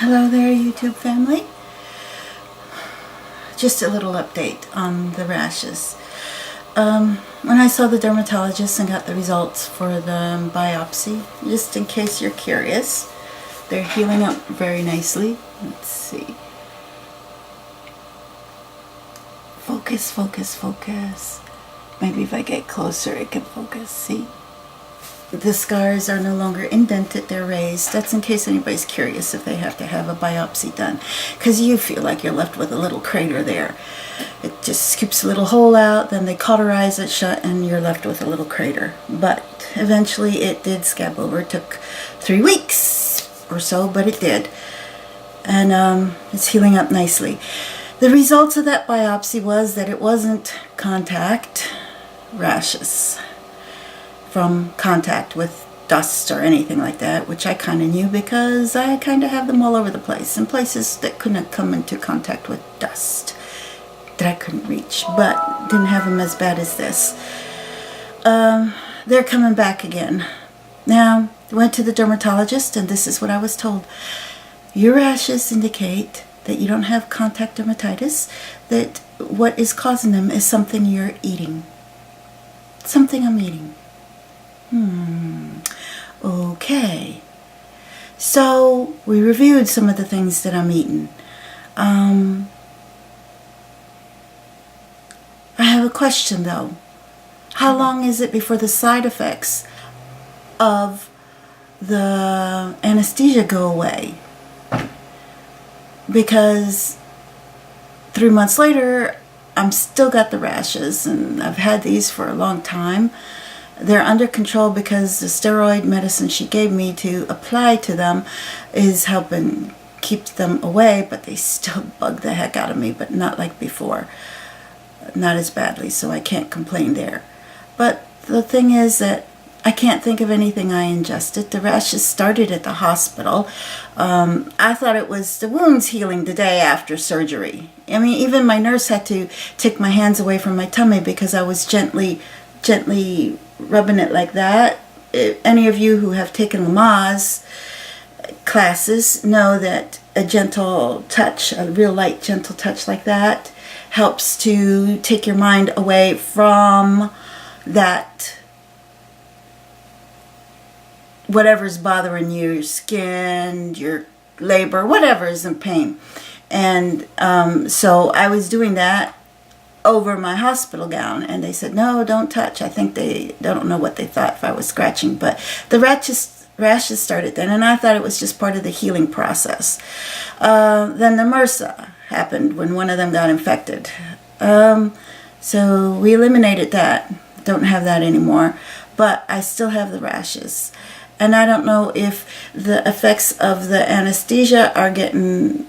Hello there, YouTube family. Just a little update on the rashes. When I saw the dermatologist and got the results for the biopsy, just in case you're curious, they're healing up very nicely. Let's see. Focus, focus, focus. Maybe if I get closer it can focus. See? The scars are no longer indented, they're raised. That's in case anybody's curious if they have to have a biopsy done. Because you feel like you're left with a little crater there. It just scoops a little hole out, then they cauterize it shut, and you're left with a little crater. But eventually it did scab over. It took 3 weeks or so, but it did. And it's healing up nicely. The results of that biopsy was that it wasn't contact rashes from contact with dust or anything like that, which I kind of knew because I kind of have them all over the place, in places that couldn't come into contact with dust that I couldn't reach, but didn't have them as bad as this. They're coming back again. Now, I went to the dermatologist and this is what I was told. Your rashes indicate that you don't have contact dermatitis, that what is causing them is something you're eating. Something I'm eating. Okay. So we reviewed some of the things that I'm eating. I have a question though. How long is it before the side effects of the anesthesia go away? Because 3 months later, I'm still got the rashes and I've had these for a long time. They're under control because the steroid medicine she gave me to apply to them is helping keep them away, but they still bug the heck out of me, but not like before. Not as badly, so I can't complain there. But the thing is that I can't think of anything I ingested. The rashes started at the hospital. I thought it was the wounds healing the day after surgery. I mean, even my nurse had to take my hands away from my tummy because I was gently rubbing it like that. Any of you who have taken Lamaze classes know that a gentle touch, a real light gentle touch like that, helps to take your mind away from that whatever's bothering you, your skin, your labor, whatever is in pain. And so I was doing that over my hospital gown, and they said, no, don't touch. I think they don't know what they thought if I was scratching, but the rashes started then, and I thought it was just part of the healing process. Then the MRSA happened when one of them got infected. So we eliminated that. Don't have that anymore, but I still have the rashes. And I don't know if the effects of the anesthesia are getting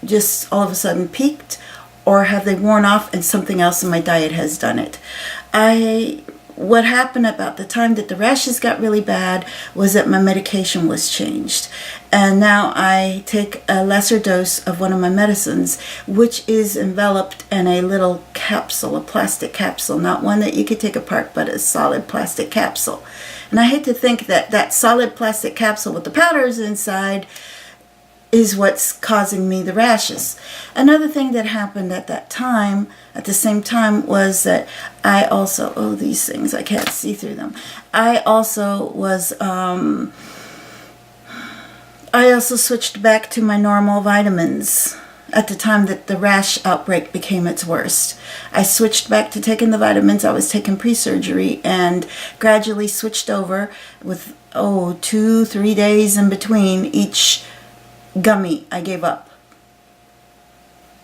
just all of a sudden peaked, or have they worn off and something else in my diet has done it. What happened about the time that the rashes got really bad was that my medication was changed. And now I take a lesser dose of one of my medicines, which is enveloped in a little capsule, a plastic capsule, not one that you could take apart, but a solid plastic capsule. And I hate to think that that solid plastic capsule with the powders inside is what's causing me the rashes. Another thing that happened at that time, at the same time, was that I also, oh, these things, I can't see through them. I also switched back to my normal vitamins at the time that the rash outbreak became its worst. I switched back to taking the vitamins I was taking pre-surgery and gradually switched over with, 2-3 days in between each gummy I gave up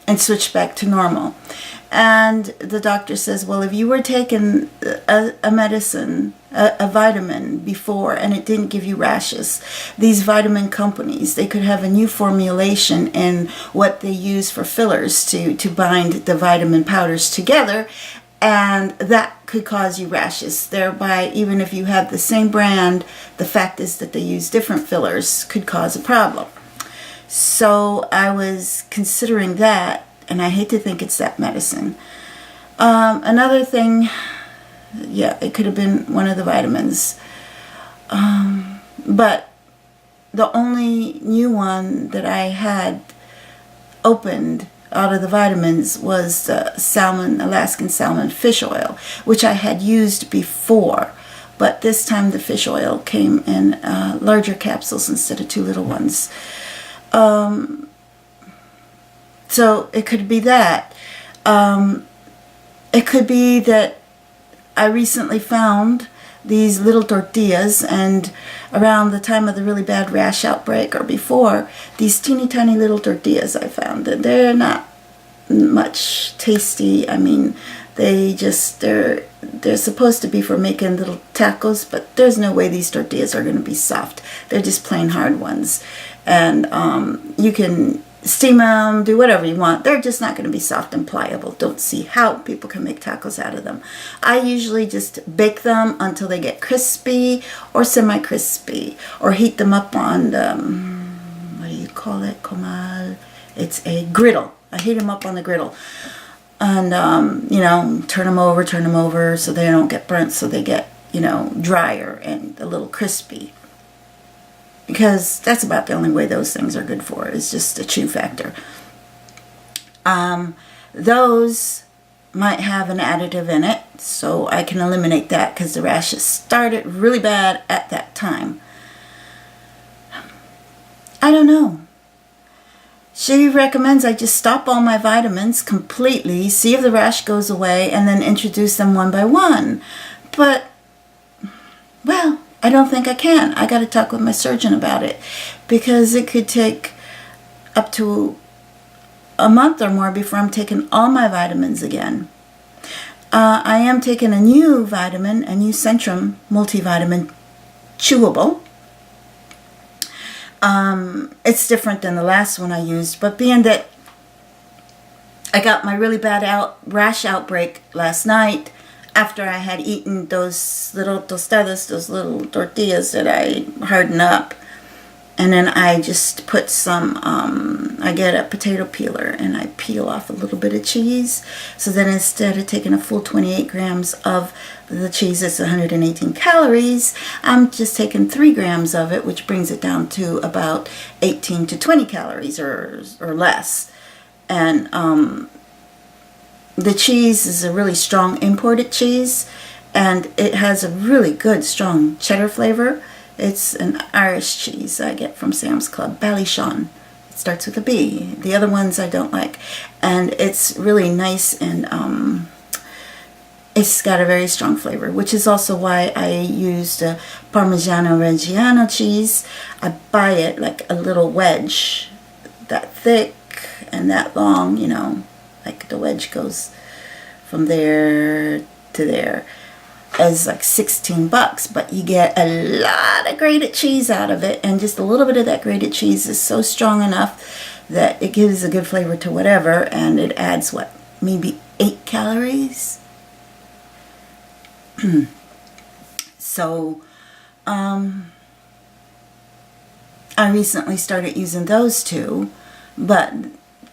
and switched back to normal. And the doctor says, well, if you were taking a medicine, a vitamin before, and it didn't give you rashes, these vitamin companies, they could have a new formulation in what they use for fillers to bind the vitamin powders together, and that could cause you rashes. Thereby, even if you have the same brand, the fact is that they use different fillers could cause a problem. So I was considering that, and I hate to think it's that medicine. Another thing, yeah, it could have been one of the vitamins. But the only new one that I had opened out of the vitamins was the Alaskan salmon fish oil, which I had used before. But this time the fish oil came in larger capsules instead of 2 little ones. So it could be that. It could be that I recently found these little tortillas, and around the time of the really bad rash outbreak or before, these teeny tiny little tortillas I found, that they're not much tasty. I mean, they're supposed to be for making little tacos, but there's no way these tortillas are going to be soft. They're just plain hard ones, and you can steam them, do whatever you want. They're just not going to be soft and pliable. Don't see how people can make tacos out of them. I usually just bake them until they get crispy or semi-crispy, or heat them up on the, what do you call it, comal? It's a griddle. I heat them up on the griddle. And, you know, turn them over so they don't get burnt, so they get, you know, drier and a little crispy. Because that's about the only way those things are good for, is just a chew factor. Those might have an additive in it, so I can eliminate that because the rashes started really bad at that time. I don't know. She recommends I just stop all my vitamins completely, see if the rash goes away, and then introduce them one by one. But, well, I don't think I can. I got to talk with my surgeon about it, because it could take up to a month or more before I'm taking all my vitamins again. I am taking a new vitamin, a new Centrum multivitamin chewable. It's different than the last one I used, but being that I got my really bad rash outbreak last night, after I had eaten those little tostadas, those little tortillas that I harden up. And then I just put some, I get a potato peeler and I peel off a little bit of cheese. So then instead of taking a full 28 grams of the cheese, it's 118 calories, I'm just taking 3 grams of it, which brings it down to about 18 to 20 calories or less. And, the cheese is a really strong imported cheese, and it has a really good, strong cheddar flavor. It's an Irish cheese I get from Sam's Club, Ballyshon. It starts with a B. The other ones I don't like. And it's really nice, and it's got a very strong flavor, which is also why I used a Parmigiano Reggiano cheese. I buy it like a little wedge, that thick and that long, you know. Like the wedge goes from there to there, as like $16, but you get a lot of grated cheese out of it, and just a little bit of that grated cheese is so strong enough that it gives a good flavor to whatever, and it adds what, maybe 8 calories. So I recently started using those two, but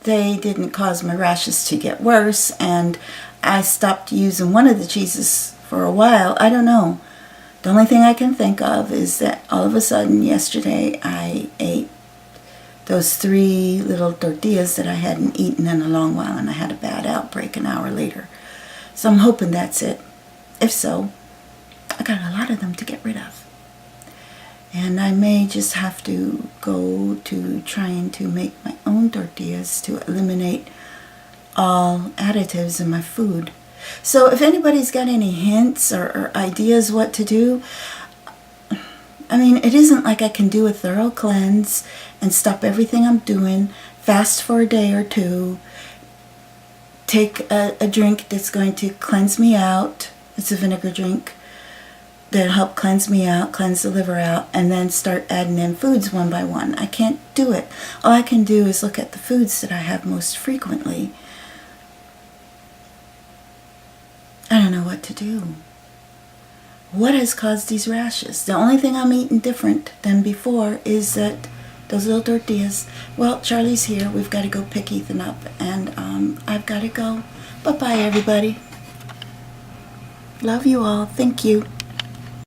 they didn't cause my rashes to get worse, and I stopped using one of the cheeses for a while. I don't know. The only thing I can think of is that all of a sudden yesterday I ate those 3 little tortillas that I hadn't eaten in a long while, and I had a bad outbreak an hour later. So I'm hoping that's it. If so, I got a lot of them to get rid of. And I may just have to go to trying to make my own tortillas to eliminate all additives in my food. So if anybody's got any hints or ideas what to do, I mean, it isn't like I can do a thorough cleanse and stop everything I'm doing, fast for a day or two, take a drink that's going to cleanse me out. It's a vinegar drink. That'll help cleanse me out, cleanse the liver out, and then start adding in foods one by one. I can't do it. All I can do is look at the foods that I have most frequently. I don't know what to do. What has caused these rashes? The only thing I'm eating different than before is that those little tortillas. Well, Charlie's here. We've got to go pick Ethan up, and I've got to go. Bye-bye, everybody. Love you all. Thank you.